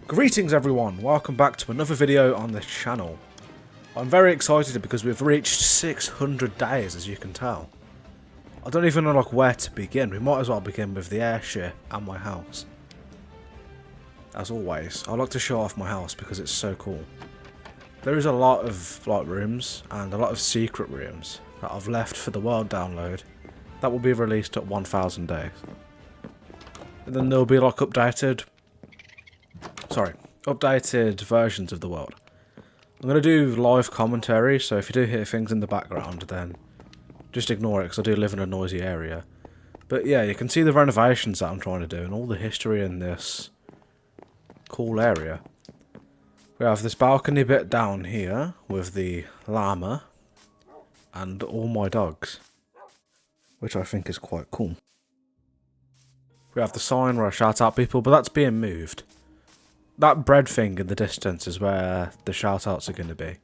Greetings everyone, welcome back to another video on this channel. I'm very excited because we've reached 600 days, as you can tell. I don't even know where to begin. We might as well begin with the airship and my house. As always, I like to show off my house because it's so cool. There is a lot of rooms and a lot of secret rooms that I've left for the world download that will be released at 1000 days. And then there'll be updated versions of the world. I'm going to do live commentary, so if you do hear things in the background, then just ignore it because I do live in a noisy area. But yeah, you can see the renovations that I'm trying to do and all the history in this cool area. We have this balcony bit down here with the llama and all my dogs, which I think is quite cool. We have the sign where I shout out people, but that's being moved. That bread thing in the distance is where the shout-outs are going to be.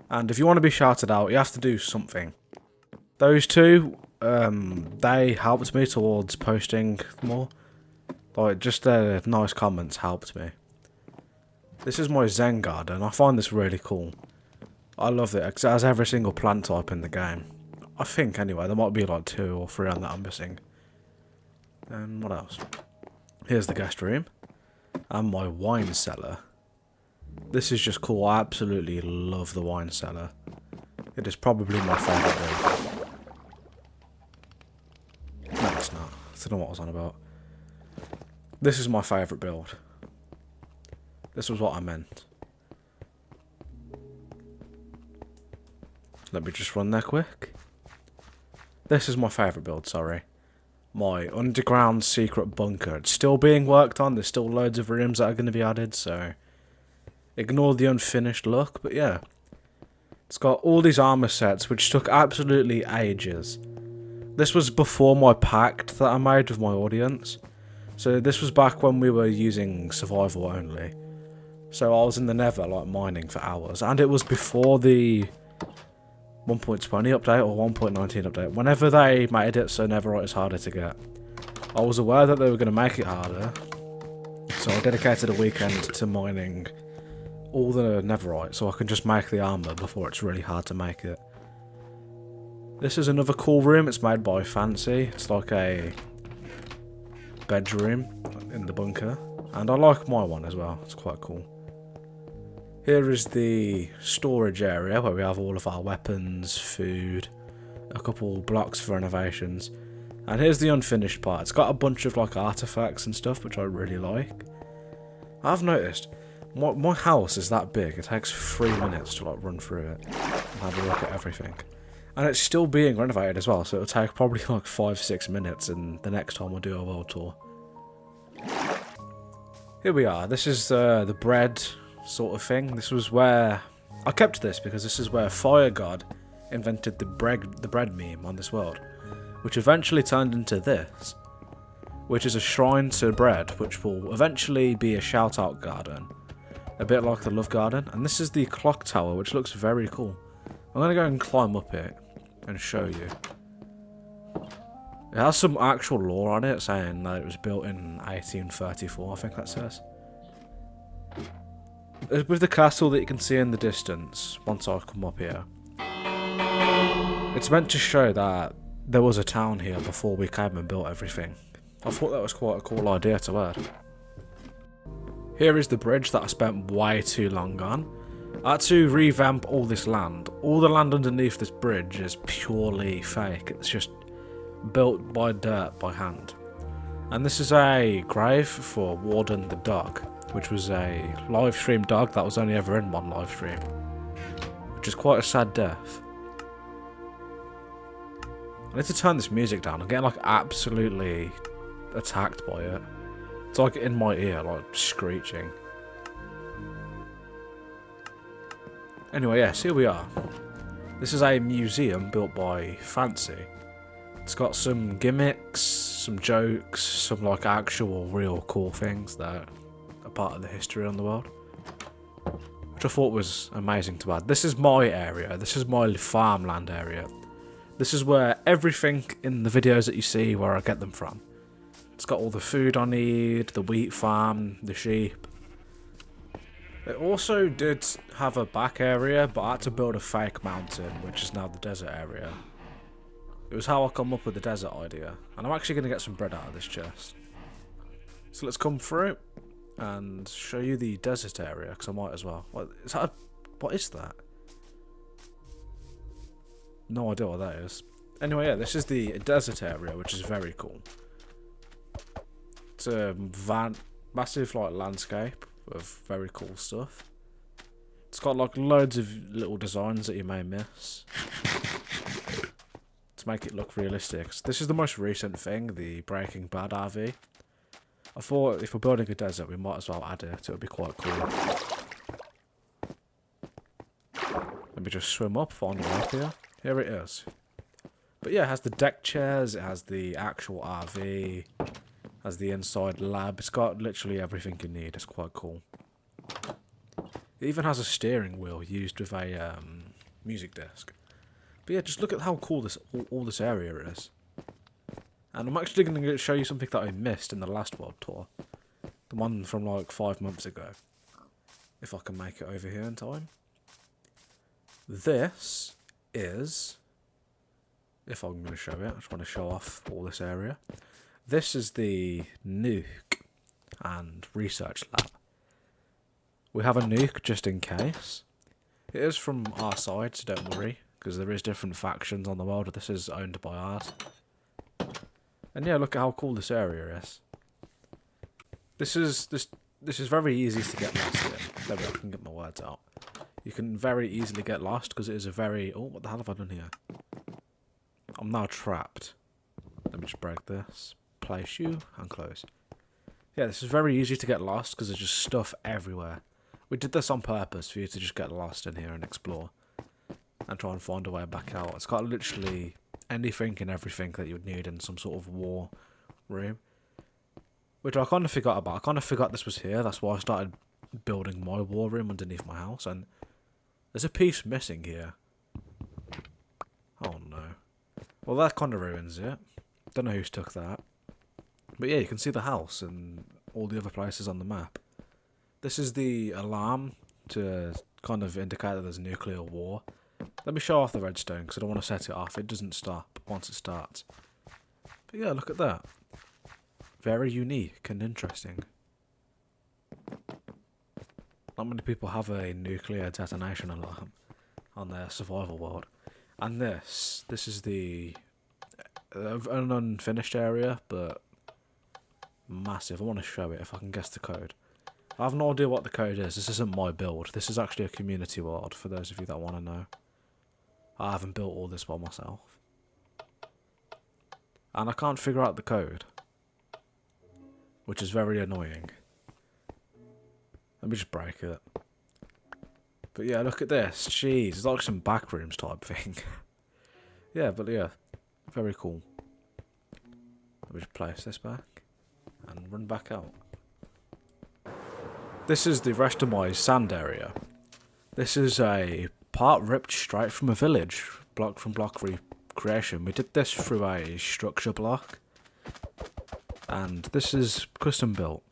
And if you want to be shouted out, you have to do something. Those two, they helped me towards posting more. Just their nice comments helped me. This is my Zen garden. I find this really cool. I love it, because it has every single plant type in the game. I think, anyway. There might be 2 or 3 on that I'm missing. And what else? Here's the guest room. And my wine cellar. This is just cool. I absolutely love the wine cellar. It is probably my favourite build. No, it's not. I don't know what I was on about. This is my favourite build. This was what I meant. Let me just run there quick. This is my favourite build, sorry. My underground secret bunker. It's still being worked on. There's still loads of rooms that are going to be added, so ignore the unfinished look. But yeah, it's got all these armor sets, which took absolutely ages. This was before my pact that I made with my audience. So this was back when we were using survival only. So I was in the nether, mining for hours. And it was before the 1.20 update or 1.19 update, whenever they made it so netherite is harder to get. I was aware that they were going to make it harder, so I dedicated a weekend to mining all the netherite so I can just make the armor before it's really hard to make it. This is another cool room. It's made by Fancy. It's like a bedroom in the bunker, and I like my one as well. It's quite cool. Here is the storage area where we have all of our weapons, food, a couple blocks for renovations. And here's the unfinished part. It's got a bunch of artifacts and stuff which I really like. I've noticed my house is that big. It takes 3 minutes to run through it and have a look at everything. And it's still being renovated as well, so it'll take probably 5-6 minutes and the next time I do a world tour. Here we are. This is the bread sort of thing. This was where I kept this because this is where Fire God invented the bread meme on this world, which eventually turned into this, which is a shrine to bread, which will eventually be a shout out garden, a bit like the love garden. And this is the clock tower, which looks very cool. I'm gonna go and climb up it and show you. It has some actual lore on it saying that it was built in 1834, I think that says. With the castle that you can see in the distance, once I come up here, it's meant to show that there was a town here before we came and built everything. I thought that was quite a cool idea to add. Here is the bridge that I spent way too long on. I had to revamp all this land. All the land underneath this bridge is purely fake. It's just built by dirt by hand. And this is a grave for Warden the dog, which was a live stream dog that was only ever in one live stream, which is quite a sad death. I need to turn this music down. I'm getting absolutely attacked by it. It's in my ear, screeching. Anyway, yes, here we are. This is a museum built by Fancy. It's got some gimmicks, some jokes, some actual real cool things that are part of the history on the world, which I thought was amazing to add. This is my area. This is my farmland area. This is where everything in the videos that you see, where I get them from. It's got all the food I need, the wheat farm, the sheep, It also did have a back area, but I had to build a fake mountain, which is now the desert area. It was how I come up with the desert idea. And I'm actually going to get some bread out of this chest. So let's come through and show you the desert area, because I might as well. What is that? No idea what that is. Anyway, yeah, this is the desert area, which is very cool. It's a massive like landscape of very cool stuff. It's got like loads of little designs that you may miss to make it look realistic. So this is the most recent thing, the Breaking Bad RV. I thought if we're building a desert, we might as well add it. It would be quite cool. Let me just swim up, find a way up here. Here it is. But yeah, it has the deck chairs, it has the actual RV, has the inside lab. It's got literally everything you need. It's quite cool. It even has a steering wheel used with a music disc. But yeah, just look at how cool this all this area is. And I'm actually going to show you something that I missed in the last world tour. The one from like 5 months ago. If I can make it over here in time. This is... if I'm going to show it, I just want to show off all this area. This is the nuke and research lab. We have a nuke just in case. It is from our side, so don't worry, because there is different factions on the world. This is owned by ours. And yeah, look at how cool this area is. This is very easy to get lost in. There we go, I can get my words out. You can very easily get lost because it is a very... oh, what the hell have I done here? I'm now trapped. Let me just break this. Place you and close. Yeah, this is very easy to get lost because there's just stuff everywhere. We did this on purpose for you to just get lost in here and explore. And try and find a way back out. It's got literally anything and everything that you would need in some sort of war room. Which I kind of forgot about. I kind of forgot this was here. That's why I started building my war room underneath my house. And there's a piece missing here. Oh no. Well, that kind of ruins it. Don't know who's took that. But yeah, you can see the house and all the other places on the map. This is the alarm to kind of indicate that there's a nuclear war. Let me show off the redstone because I don't want to set it off. It doesn't stop once it starts. But yeah, look at that. Very unique and interesting. Not many people have a nuclear detonation alarm on their survival world. And this is the an unfinished area, but massive. I want to show it if I can guess the code. I have no idea what the code is. This isn't my build. This is actually a community world for those of you that want to know. I haven't built all this by myself. And I can't figure out the code, which is very annoying. Let me just break it. But yeah, look at this. Jeez, it's like some backrooms type thing. Yeah, but yeah, very cool. Let me just place this back and run back out. This is the rest of my sand area. This is a part ripped straight from a village, block from block recreation. We did this through a structure block. And this is custom built.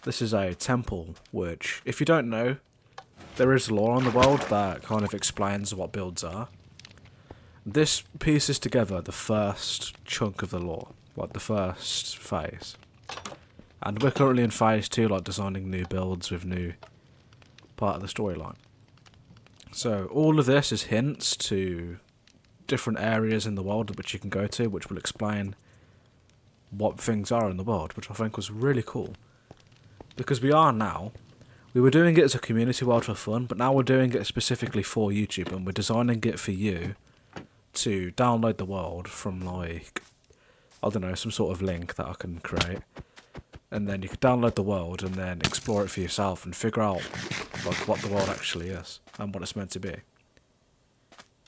This is a temple, which, if you don't know, there is lore on the world that kind of explains what builds are. This pieces together the first chunk of the lore, like the first phase. And we're currently in phase 2, like designing new builds with new part of the storyline. So all of this is hints to different areas in the world which you can go to, which will explain what things are in the world, which I think was really cool. Because we were doing it as a community world for fun, but now we're doing it specifically for YouTube, and we're designing it for you to download the world from, like, I don't know, some sort of link that I can create. And then you can download the world and then explore it for yourself and figure out, like, what the world actually is and what it's meant to be.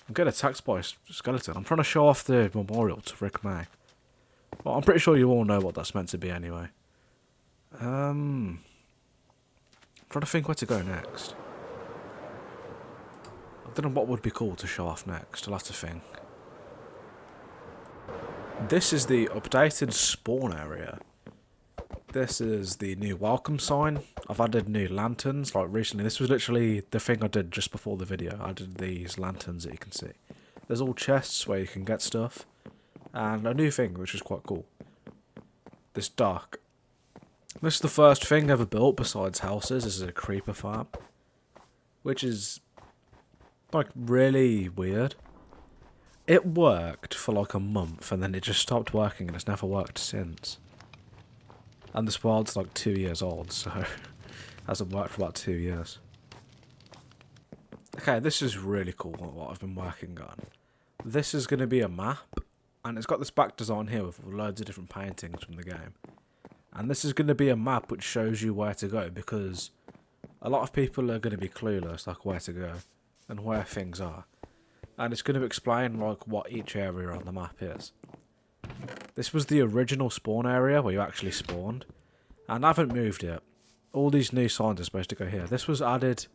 I'm getting attacked by a skeleton. I'm trying to show off the memorial to Rick May. Well, I'm pretty sure you all know what that's meant to be anyway. I'm trying to think where to go next. I don't know what would be cool to show off next. I'll have to think. This is the updated spawn area. This is the new welcome sign. I've added new lanterns, like recently. This was literally the thing I did just before the video. I did these lanterns that you can see. There's all chests where you can get stuff. And a new thing, which is quite cool. This dock. This is the first thing ever built besides houses. This is a creeper farm. Which is, like, really weird. It worked for like a month and then it just stopped working and it's never worked since. And this world's like 2 years old, so it hasn't worked for about 2 years. Okay, this is really cool, what I've been working on. This is going to be a map, and it's got this back design here with loads of different paintings from the game. And this is going to be a map which shows you where to go, because a lot of people are going to be clueless, like where to go, and where things are. And it's going to explain like what each area on the map is. This was the original spawn area where you actually spawned, and I haven't moved it. All these new signs are supposed to go here. This was added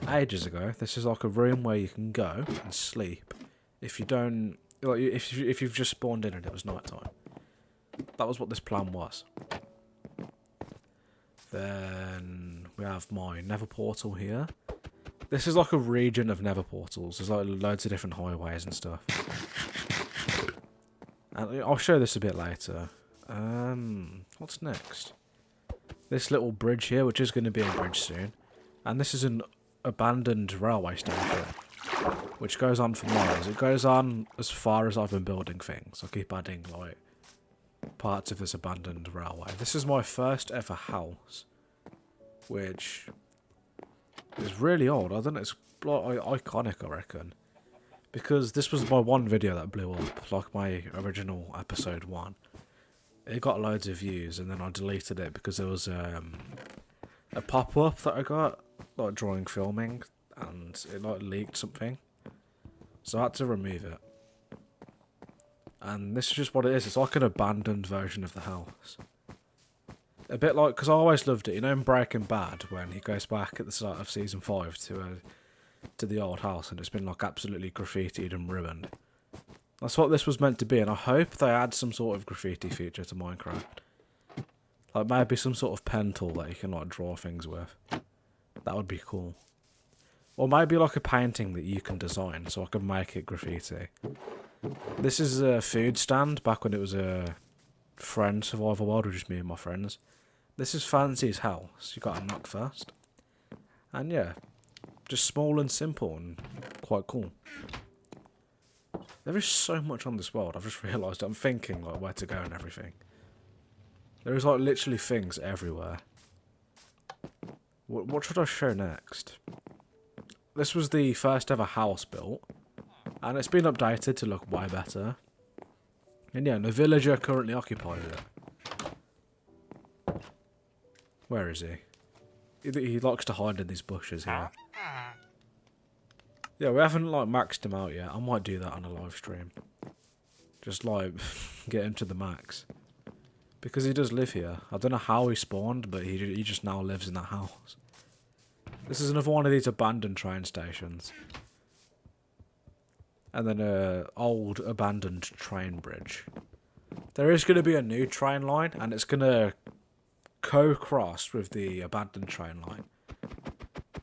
ages ago. This is like a room where you can go and sleep if you don't, like, if you've just spawned in and it was night time. That was what this plan was. Then we have my nether portal here. This is like a region of nether portals. There's like loads of different highways and stuff. And I'll show this a bit later. What's next? This little bridge here, which is going to be a bridge soon. And this is an abandoned railway station, which goes on for miles. It goes on as far as I've been building things. I keep adding, like, parts of this abandoned railway. This is my first ever house, which is really old. I don't know, it's like iconic, I reckon. Because this was my one video that blew up, like my original episode 1. It got loads of views, and then I deleted it because there was a pop-up that I got, like drawing filming, and it like leaked something. So I had to remove it. And this is just what it is. It's like an abandoned version of the house. A bit like, because I always loved it, you know in Breaking Bad, when he goes back at the start of season 5 to the old house, and it's been like absolutely graffitied and ruined. That's what this was meant to be, and I hope they add some sort of graffiti feature to Minecraft. Like maybe some sort of pen tool that you can like draw things with. That would be cool. Or maybe like a painting that you can design so I can make it graffiti. This is a food stand back when it was a friend survival world with just me and my friends. This is Fancy's house. You gotta knock first. And yeah, just small and simple and quite cool. There is so much on this world. I've just realised. I'm thinking like where to go and everything. There is like literally things everywhere. What should I show next? This was the first ever house built, and it's been updated to look way better. And yeah, the villager currently occupies it. Where is he? He likes to hide in these bushes here. Yeah, we haven't like maxed him out yet. I might do that on a live stream. Just like get him to the max. Because he does live here. I don't know how he spawned, but he just now lives in that house. This is another one of these abandoned train stations. And then a old abandoned train bridge. There is going to be a new train line, and it's going to co-cross with the abandoned train line.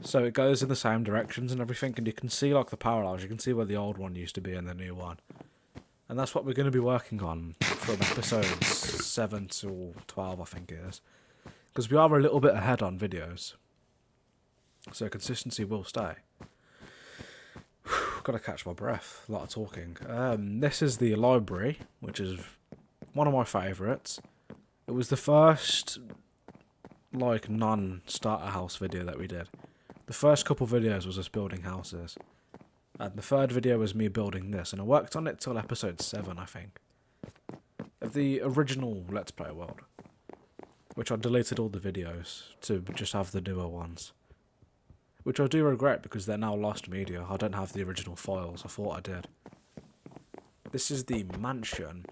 So it goes in the same directions and everything, and you can see like the parallels. You can see where the old one used to be and the new one. And that's what we're going to be working on from episodes 7 to 12, I think it is. Because we are a little bit ahead on videos. So consistency will stay. Gotta catch my breath. A lot of talking. This is the library, which is one of my favourites. It was the first like non-starter house video that we did. The first couple videos was us building houses. And the third video was me building this, and I worked on it till episode 7, I think. Of the original Let's Play world. Which I deleted all the videos to just have the newer ones. Which I do regret because they're now lost media. I don't have the original files. I thought I did. This is the mansion,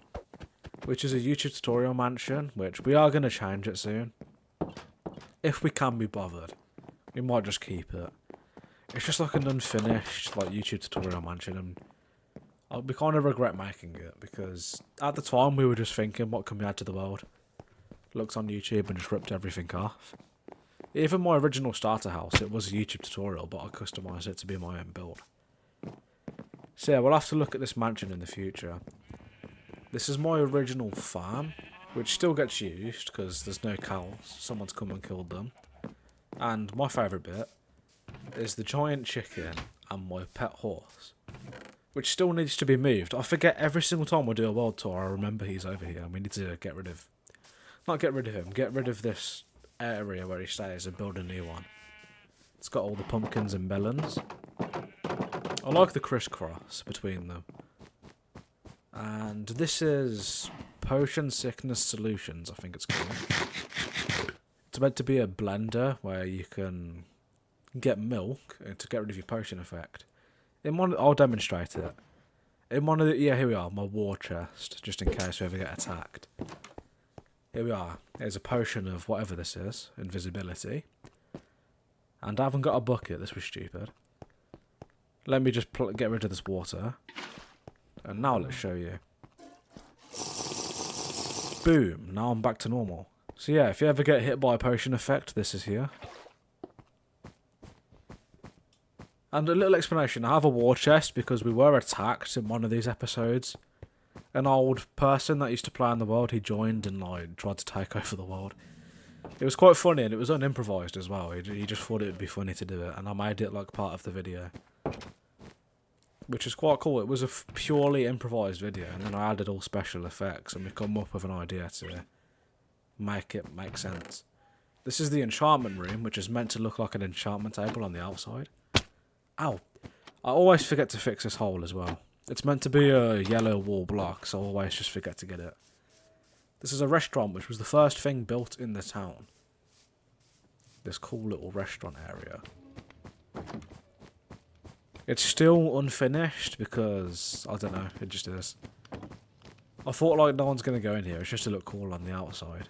which is a YouTube tutorial mansion, which we are going to change it soon. If we can be bothered. We might just keep it. It's just like an unfinished like YouTube tutorial mansion, and we kind of regret making it because at the time we were just thinking what can we add to the world. looks on YouTube and just ripped everything off. Even my original starter house, it was a YouTube tutorial, but I customised it to be my own build. So yeah, we'll have to look at this mansion in the future. This is my original farm, which still gets used because there's no cows. Someone's come and killed them. And my favourite bit is the giant chicken and my pet horse, which still needs to be moved. I forget every single time I do a world tour, I remember he's over here and we need to get rid of... Not get rid of him, get rid of this area where he stays and build a new one. It's got all the pumpkins and melons. I like the crisscross between them. And this is Potion Sickness Solutions, I think it's called. It's meant to be a blender where you can get milk to get rid of your potion effect. I'll demonstrate it. In one of the... Yeah, here we are, my war chest, just in case we ever get attacked. Here we are. There's a potion of whatever this is. Invisibility. And I haven't got a bucket. This was stupid. Let me just get rid of this water. And now let's show you. Boom. Now I'm back to normal. So yeah, if you ever get hit by a potion effect, this is here. And a little explanation. I have a war chest because we were attacked in one of these episodes. An old person that used to play in the world, he joined and like tried to take over the world. It was quite funny and it was unimprovised as well. He just thought it would be funny to do it, and I made it like part of the video, which is quite cool. It was a purely improvised video, and then I added all special effects, and we come up with an idea to make it make sense. This is the enchantment room, which is meant to look like an enchantment table on the outside. Ow! I always forget to fix this hole as well. It's meant to be a yellow wall block, so I always just forget to get it. This is a restaurant, which was the first thing built in the town. This cool little restaurant area. It's still unfinished because, I don't know, it just is. I thought like no one's going to go in here, it's just to look cool on the outside.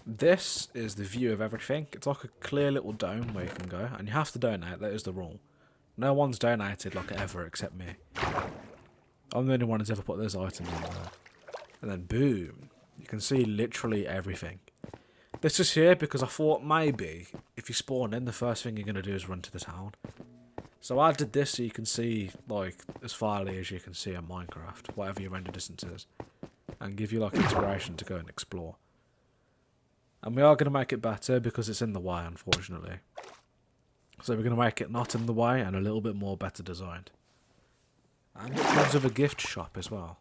This is the view of everything. It's like a clear little dome where you can go, and you have to donate, that is the rule. No one's donated like ever except me. I'm the only one who's ever put those items in there. And then boom, you can see literally everything. This is here because I thought maybe if you spawn in, the first thing you're going to do is run to the town. So I did this so you can see like as farly as you can see in Minecraft, whatever your render distance is, and give you like inspiration to go and explore. And we are going to make it better because it's in the way, unfortunately. So we're going to make it not in the way and a little bit more better designed. And it comes with a gift shop as well.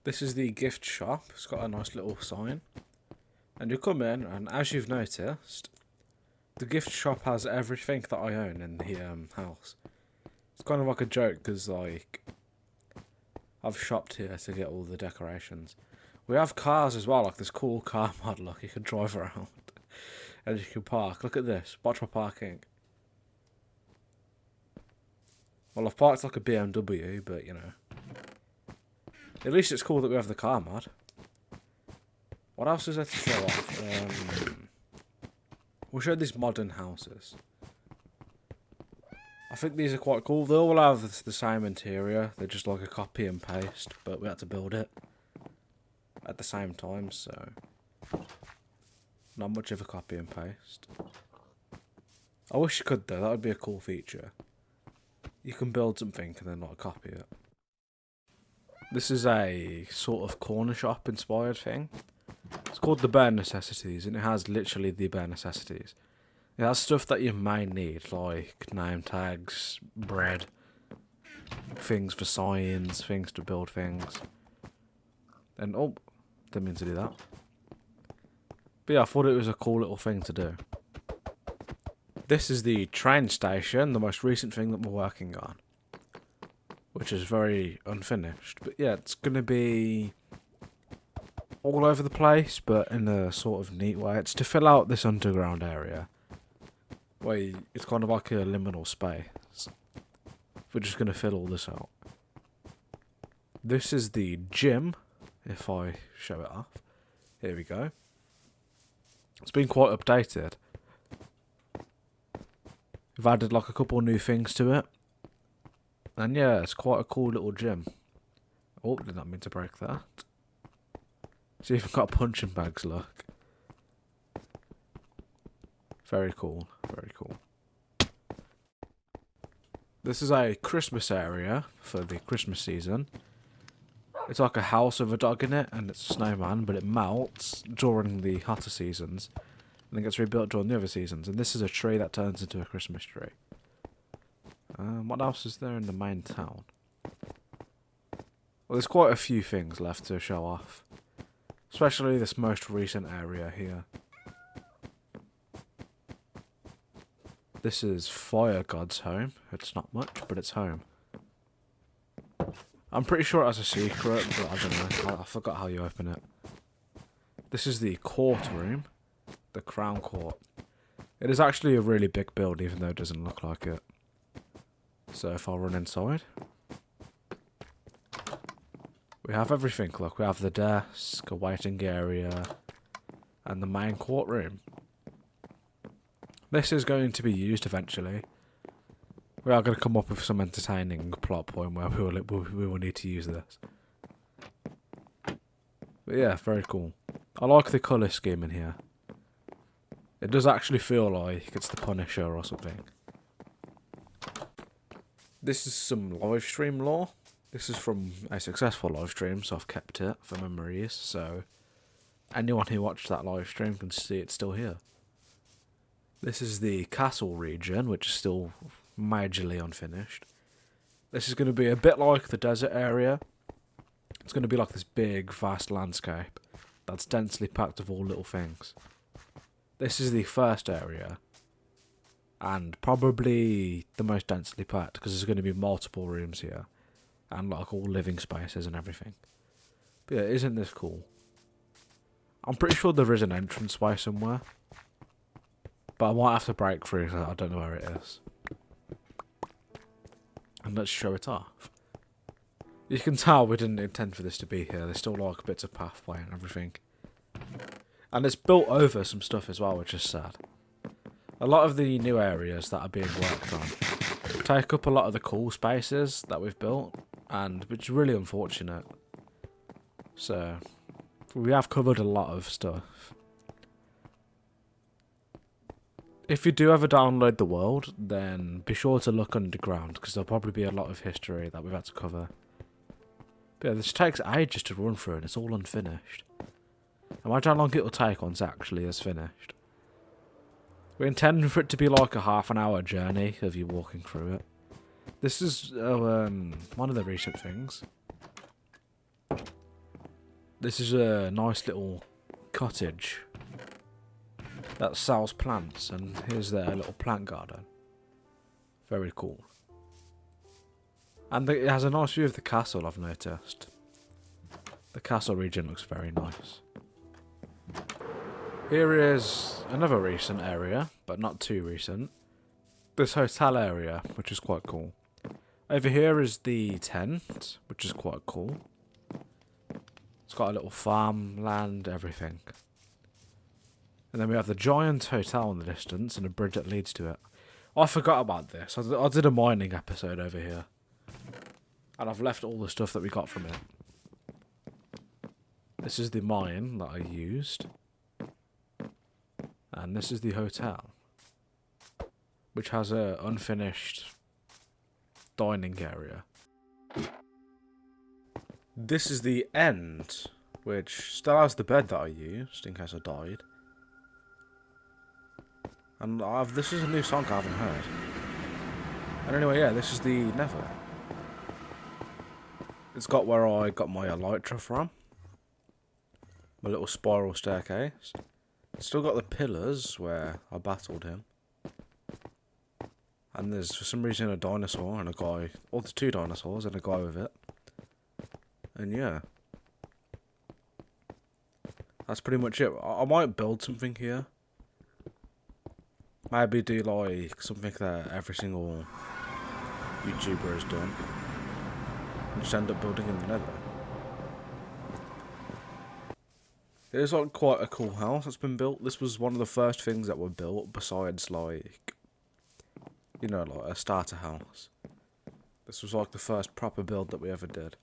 This is the gift shop. It's got a nice little sign. And you come in, and as you've noticed, the gift shop has everything that I own in the house. It's kind of like a joke because like I've shopped here to get all the decorations. We have cars as well, like this cool car mod. Look, you can drive around and you can park. Look at this. Watch my parking. Well, I've parked like a BMW, but you know. At least it's cool that we have the car mod. What else is there to show off? We'll show these modern houses. I think these are quite cool. They all have the same interior. They're just like a copy and paste, but we had to build it at the same time, so not much of a copy and paste. I wish you could though. That would be a cool feature. You can build something and then not copy it. This is a sort of corner shop inspired thing. It's called the bare necessities, and it has literally the bare necessities. It has stuff that you may need, like name tags, bread, things for science, things to build things. And oh, didn't mean to do that. But yeah, I thought it was a cool little thing to do. This is the train station, the most recent thing that we're working on, which is very unfinished. But yeah, it's going to be all over the place, but in a sort of neat way. It's to fill out this underground area, where it's kind of like a liminal space. We're just going to fill all this out. This is the gym, if I show it off. Here we go. It's been quite updated. We've added like a couple new things to it. And yeah, it's quite a cool little gym. Oh, did not mean to break that. It's even got punching bags, look. Very cool, very cool. This is a Christmas area for the Christmas season. It's like a house with a dog in it, and it's a snowman, but it melts during the hotter seasons, and then gets rebuilt during the other seasons. And this is a tree that turns into a Christmas tree. What else is there in the main town? Well, there's quite a few things left to show off, especially this most recent area here. This is Fire God's home. It's not much, but it's home. I'm pretty sure it has a secret, but I don't know. I forgot how you open it. This is the court room. The crown court. It is actually a really big build, even though it doesn't look like it. So if I run inside, we have everything. Look, we have the desk, a waiting area, and the main courtroom. This is going to be used eventually. We are going to come up with some entertaining plot point where we will need to use this. But yeah, very cool. I like the colour scheme in here. It does actually feel like it's the Punisher or something. This is some live stream lore. This is from a successful live stream, so I've kept it for memories. So anyone who watched that live stream can see it's still here. This is the castle region, which is still majorly unfinished. This is going to be a bit like the desert area. It's going to be like this big, vast landscape that's densely packed with all little things. This is the first area, and probably the most densely packed, because there's going to be multiple rooms here, and like all living spaces and everything. But yeah, isn't this cool? I'm pretty sure there is an entranceway somewhere, but I might have to break through, so I don't know where it is. And let's show it off. You can tell we didn't intend for this to be here. There's still like bits of pathway and everything. And it's built over some stuff as well, which is sad. A lot of the new areas that are being worked on take up a lot of the cool spaces that we've built, and which is really unfortunate. So we have covered a lot of stuff. If you do ever download the world, then be sure to look underground, because there'll probably be a lot of history that we've had to cover. But yeah, this takes ages to run through, and it's all unfinished. Imagine how long it'll take once it actually is finished. We intend for it to be like a half-an-hour journey of you walking through it. This is one of the recent things. This is a nice little cottage that sells plants, and here's their little plant garden. Very cool. And it has a nice view of the castle, I've noticed. The castle region looks very nice. Here is another recent area, but not too recent. This hotel area, which is quite cool. Over here is the tent, which is quite cool. It's got a little farmland, everything. And then we have the giant hotel in the distance and a bridge that leads to it. I forgot about this. I did a mining episode over here. And I've left all the stuff that we got from it. This is the mine that I used. And this is the hotel, which has a unfinished dining area. This is the end, which still has the bed that I used in case I died. And this is a new song I haven't heard. And anyway, yeah, this is the Nether. It's got where I got my elytra from. My little spiral staircase. It's still got the pillars where I battled him. And there's, for some reason, a dinosaur and a guy. Or there's two dinosaurs and a guy with it. And yeah. That's pretty much it. I might build something here. Maybe do like something that every single YouTuber has done. And just end up building in the Nether. It is like quite a cool house that's been built. This was one of the first things that were built besides like, you know, like a starter house. This was like the first proper build that we ever did.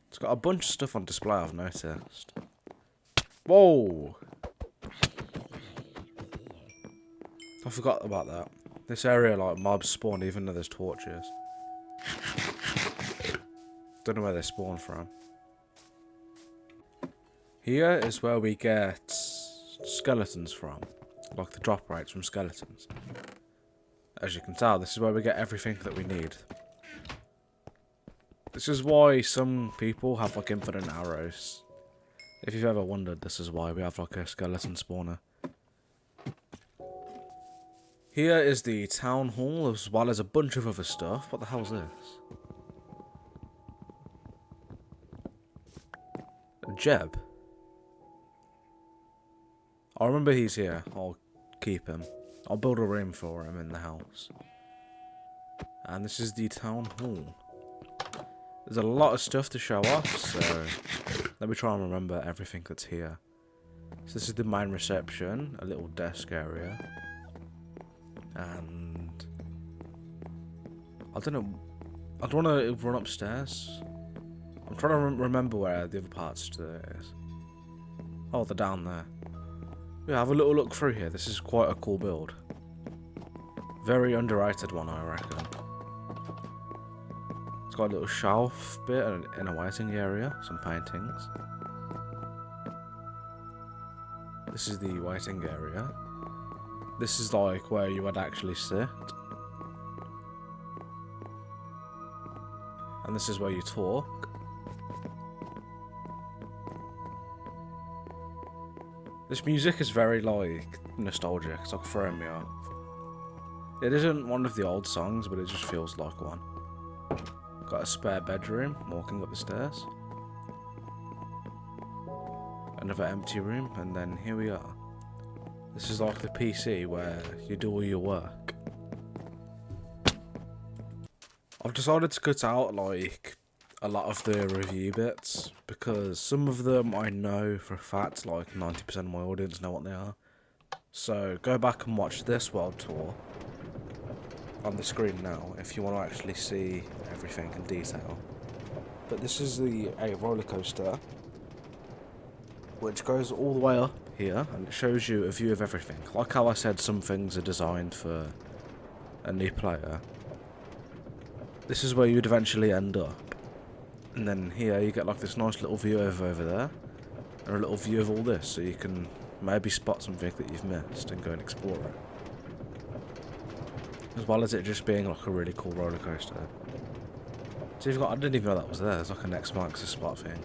It's got a bunch of stuff on display, I've noticed. Whoa! I forgot about that. This area, like, mobs spawn even though there's torches. Don't know where they spawn from. Here is where we get skeletons from. Like the drop rates from skeletons. As you can tell, this is where we get everything that we need. This is why some people have like infinite arrows. If you've ever wondered, this is why we have like a skeleton spawner. Here is the town hall as well as a bunch of other stuff. What the hell is this? A Jeb? I remember he's here. I'll keep him. I'll build a room for him in the house. And this is the town hall. There's a lot of stuff to show off, so let me try and remember everything that's here. So this is the main reception, a little desk area. And I don't know, I don't want to run upstairs. I'm trying to remember where the other parts to it is. Oh, they're down there. Yeah, have a little look through here. This is quite a cool build. Very underrated one, I reckon. It's got a little shelf bit in a waiting area, some paintings. This is the waiting area. This is like where you would actually sit. And this is where you talk. This music is very like nostalgic, it's like throwing me off. It isn't one of the old songs, but it just feels like one. Got a spare bedroom, walking up the stairs. Another empty room, and then here we are. This is like the PC where you do all your work. I've decided to cut out like a lot of the review bits because some of them I know for a fact, like 90% of my audience know what they are. So go back and watch this world tour on the screen now if you want to actually see everything in detail. But this is a roller coaster which goes all the way up here and it shows you a view of everything. Like how I said some things are designed for a new player. This is where you'd eventually end up. And then here you get like this nice little view over there. And a little view of all this so you can maybe spot something that you've missed and go and explore it. As well as it just being like a really cool roller coaster. So you've got, I didn't even know that was there. There's like an X marks the spot thing.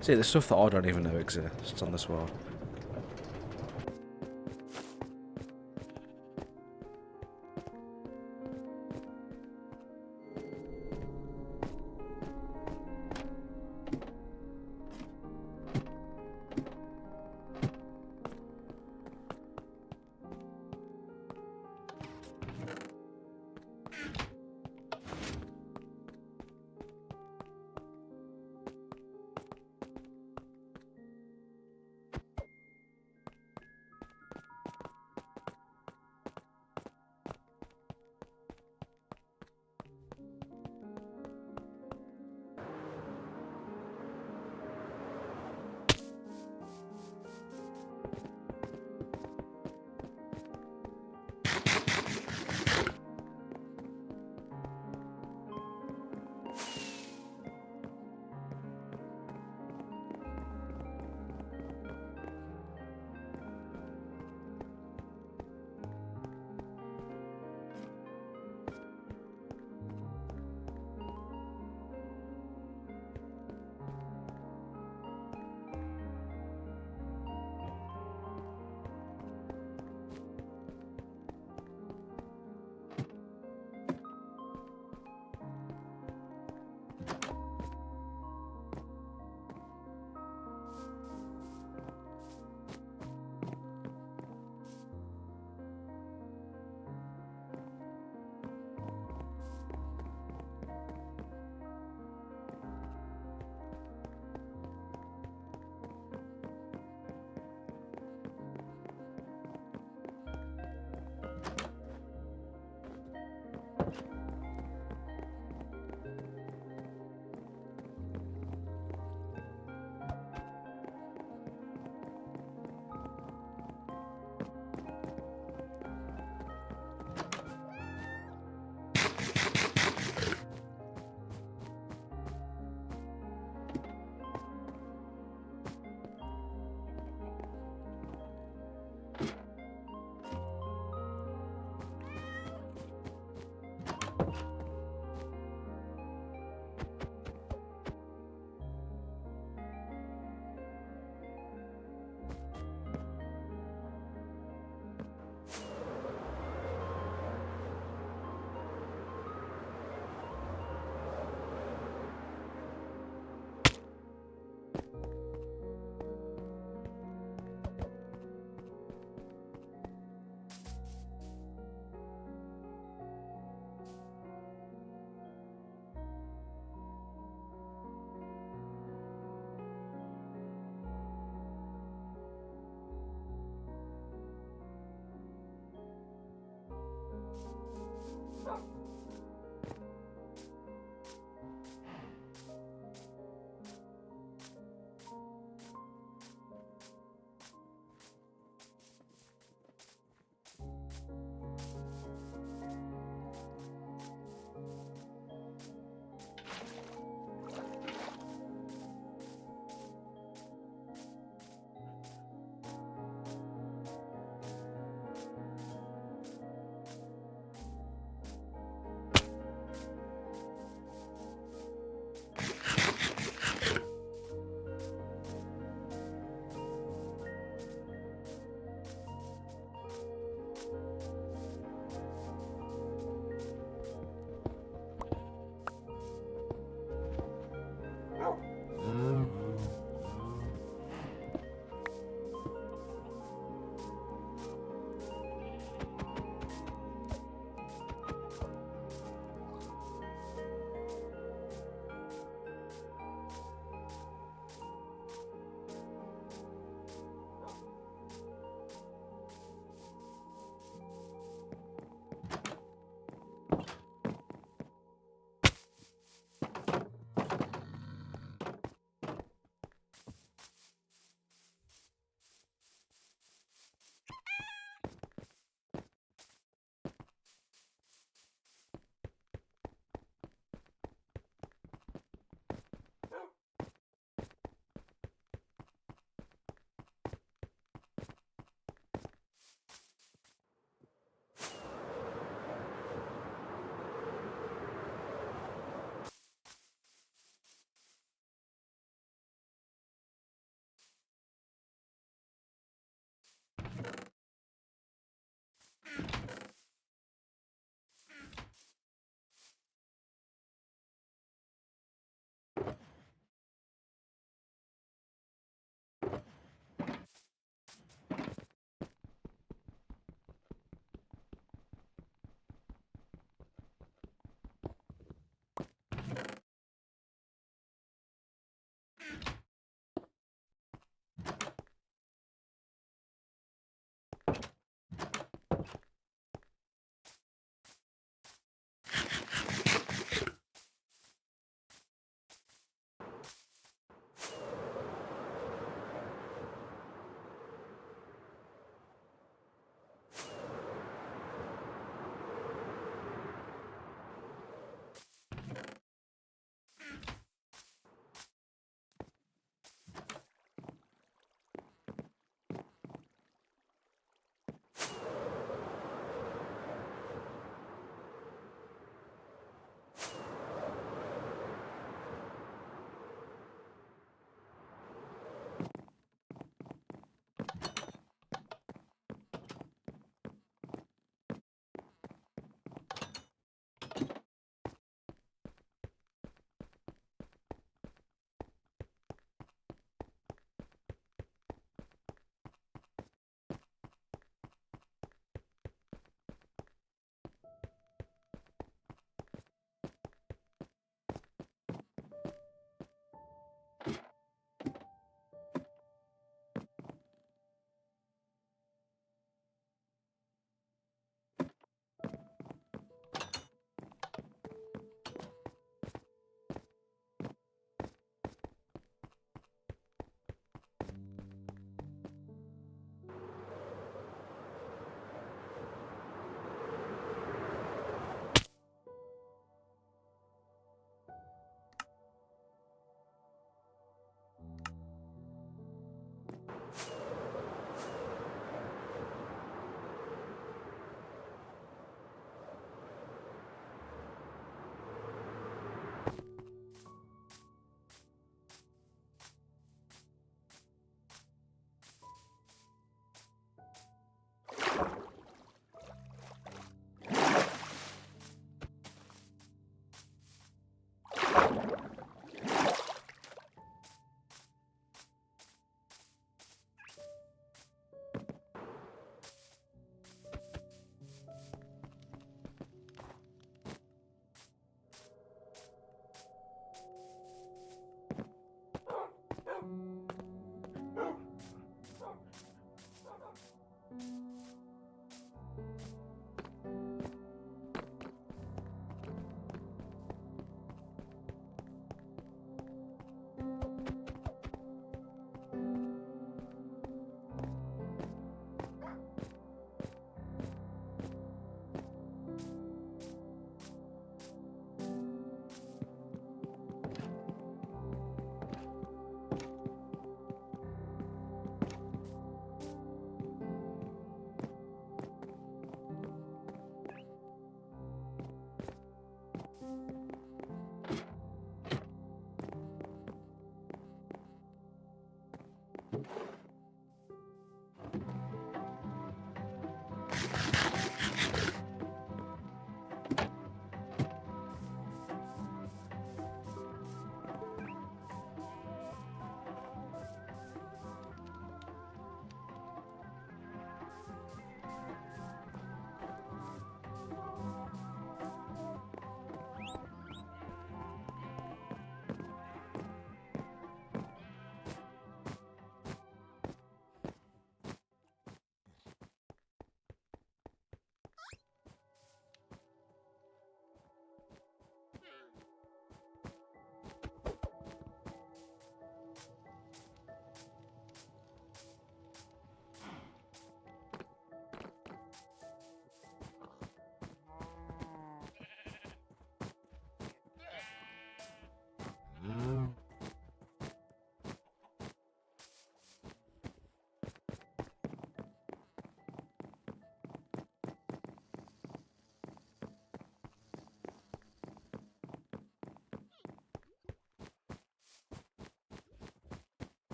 See, there's stuff that I don't even know exists on this world.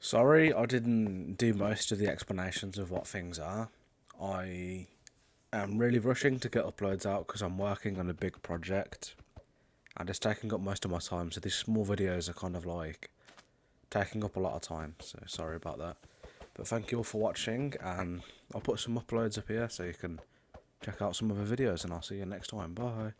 Sorry, I didn't do most of the explanations of what things are. I am really rushing to get uploads out because I'm working on a big project and it's taking up most of my time, so these small videos are kind of like taking up a lot of time, so sorry about that. But thank you all for watching, and I'll put some uploads up here so you can check out some other videos, and I'll see you next time. Bye.